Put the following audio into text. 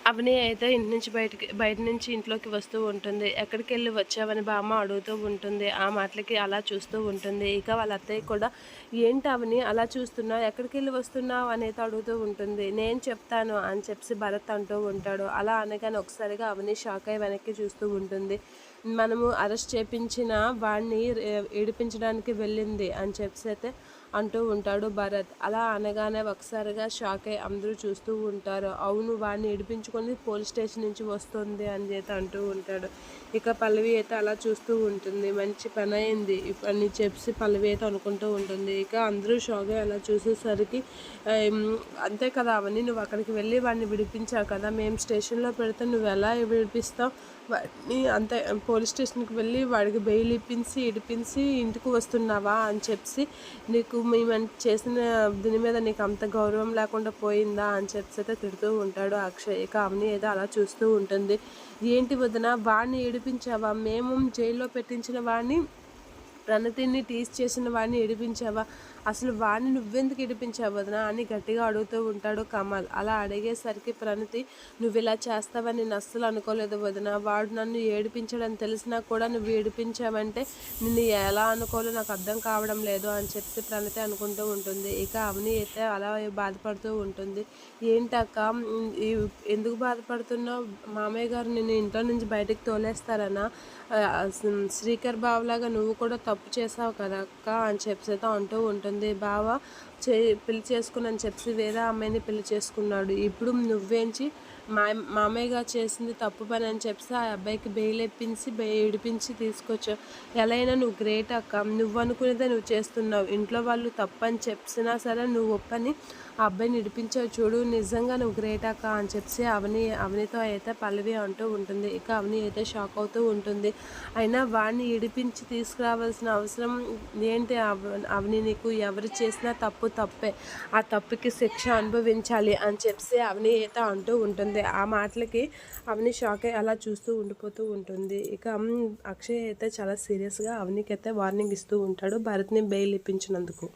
అవని అయితే ఇంటి నుంచి బయట నుంచి ఇంట్లోకి వస్తూ ఉంటుంది. ఎక్కడికెళ్ళి వచ్చావని బామ్మ అడుగుతూ ఉంటుంది. ఆ మాటలకి అలా చూస్తూ ఉంటుంది. ఇక వాళ్ళ అత్తయ్య కూడా ఏంటి అవని అలా చూస్తున్నావు, ఎక్కడికెళ్ళి వస్తున్నావు అనేది అడుగుతూ ఉంటుంది. నేను చెప్తాను అని చెప్పి భరత్ అంటూ ఉంటాడు. అలా అనగానే ఒకసారిగా అవని షాక్ అయి వెనక్కి చూస్తూ ఉంటుంది. మనము అరెస్ట్ చేపించిన వాడిని ఏడిపించడానికి వెళ్ళింది అని చెప్పి అయితే అంటూ ఉంటాడు భరత్. అలా అనగానే ఒకసారిగా షాక్ అయ్యి అందరూ చూస్తూ ఉంటారు. అవును, వాడిని ఏడిపించుకొని పోలీస్ స్టేషన్ నుంచి వస్తుంది అని చెప్పి అంటూ ఉంటాడు. ఇక పల్లవి అయితే అలా చూస్తూ ఉంటుంది. మంచి పని అయింది అని చెప్పి పల్లవి అయితే అనుకుంటూ ఉంటుంది. ఇక అందరూ షాక్ అయ్యి అలా చూసేసరికి అంతే కదా అవన్నీ, నువ్వు అక్కడికి వెళ్ళి వాడిని విడిపించావు కదా, మేము స్టేషన్లో పెడితే నువ్వు ఎలా విడిపిస్తావు వాడిని, అంతే పోలీస్ స్టేషన్కి వెళ్ళి వాడికి బెయిల్ ఇడిపించి ఇంటికి వస్తున్నావా అని చెప్పి నీకు మేము చేసిన దీని మీద నీకు అంత గౌరవం లేకుండా పోయిందా అని చెప్పి అయితే తిడుతూ ఉంటాడు అక్షయ్. ఇక అవని అయితే అలా చూస్తూ ఉంటుంది. ఏంటి వదిన, వాడిని ఏడిపించావా, మేము జైల్లో పెట్టించిన వాడిని, ప్రణతిని టీజ్ చేసిన వాడిని ఏడిపించావా, అసలు వాడిని నువ్వెందుకు ఏడిపించావు వదిన అని గట్టిగా అడుగుతూ ఉంటాడు కమల్. అలా అడిగేసరికి ప్రణతి, నువ్వు ఇలా చేస్తావని నేను అస్సలు అనుకోలేదు వదిన, వాడు నన్ను ఏడిపించడం తెలిసినా కూడా నువ్వు ఏడిపించావంటే నిన్ను ఎలా అనుకోవాలో నాకు అర్థం కావడం లేదు అని చెప్పి ప్రణతి అనుకుంటూ ఉంటుంది. ఇక అవని అయితే అలా బాధపడుతూ ఉంటుంది. ఏంటక్క ఎందుకు బాధపడుతున్నావు, మామయ్య గారు నిన్ను ఇంట్లో నుంచి బయటకు తోలేస్తారనా, శ్రీకర్ బావలాగా నువ్వు కూడా తప్పు చేసావు కదా అక్క అని చెప్పి అంటూ ఉంటుంది. బావ పెళ్లి చేసుకుని చెప్పి వేరే అమ్మాయిని పెళ్లి చేసుకున్నాడు, ఇప్పుడు నువ్వేంచి మామయ్యగా చేసింది తప్పు పని అని చెప్పి ఆ అబ్బాయికి బెయిల్ ఏడిపించి తీసుకొచ్చావు. ఎలా అయినా నువ్వు గ్రేట్ అక్క, నువ్వు అనుకునేదే నువ్వు చేస్తున్నావు, ఇంట్లో వాళ్ళు తప్పు అని చెప్పినా సరే నువ్వు ఒప్పని ఆ అబ్బాయిని ఇడిపించావు చూడు, నిజంగా నువ్వు గ్రేట్ అక్క అని చెప్పి అవనితో అయితే పల్లవి అంటూ ఉంటుంది. ఇక అవని అయితే షాక్ అవుతూ ఉంటుంది. అయినా వాడిని ఇడిపించి తీసుకురావాల్సిన అవసరం ఏంటి అవని, నీకు ఎవరు చేసినా తప్పే, ఆ తప్పుకి శిక్ష అనుభవించాలి అని చెప్పి అవని అయితే అంటూ ఉంటుంది. ఆ మాటలకి అవని షాక్ అయ్యి అలా చూస్తూ ఉండిపోతూ ఉంటుంది. ఇక అక్షయ్ అయితే చాలా సీరియస్గా అవనికి అయితే వార్నింగ్ ఇస్తూ ఉంటాడు భరత్ని బెయిల్ ఇప్పించినందుకు.